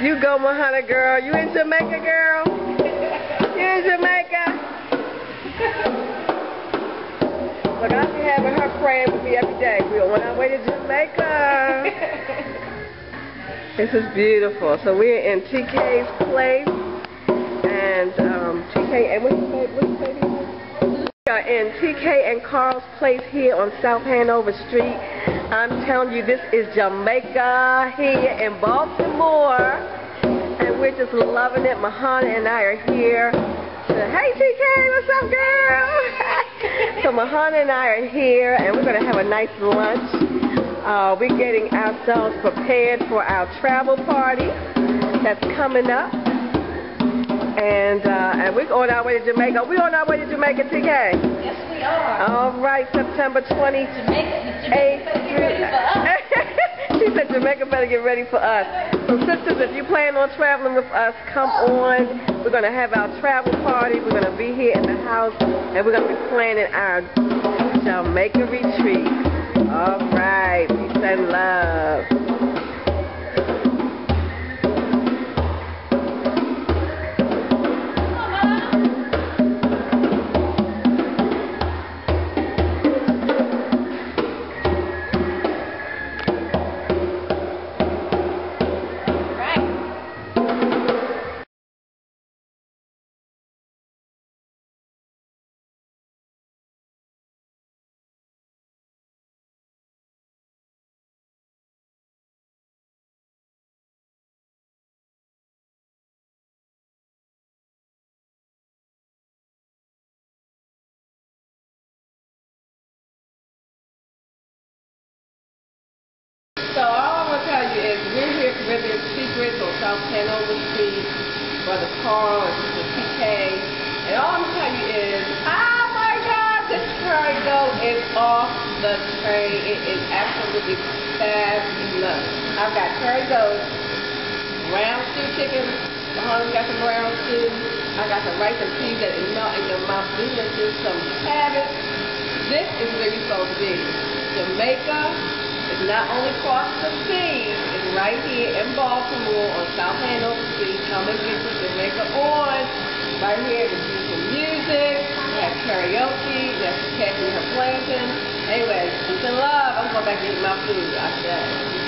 You go, Mahana girl. You in Jamaica, girl? You in Jamaica? Look, I be having her praying with me every day. We're on our way to Jamaica. This is beautiful. So we're in TK's place, and TK and what's the baby? We are in TK and Carl's place here on South Hanover Street. I'm telling you, this is Jamaica here in Baltimore, and we're just loving it. Mahana and I are here. Hey TK, what's up, girl? So Mahana and I are here, and we're going to have a nice lunch. We're getting ourselves prepared for our travel party that's coming up. And we're on our way to Jamaica. We on our way to Jamaica, TK? Yes, we are. All right, September 28th. She said Jamaica better get ready for us. So sisters, if you plan on traveling with us, come on. We're going to have our travel party. We're going to be here in the house, and we're going to be planning our Jamaica retreat. All right, peace and love. So all I'm going to tell you is we're here at Caribbean Secrets on South Hanover Street, Brother Carl and Sister TK. And all I'm going to tell you is, oh my God, this curry goat is off the train. It is absolutely fabulous. I've got curry goat, brown stew chicken. Mahana's got some brown stew. I got some rice and peas that is melt in your mouth. These are just some cabbage. This is where you're supposed to be. Jamaica. It's not only across the sea, it's right here in Baltimore on South Hanover Street. Come and get your Jamaica on. Right here, there's beautiful music, we have karaoke, there's catching her planting. Anyway, peace and love. I'm going back to eat my food. I said.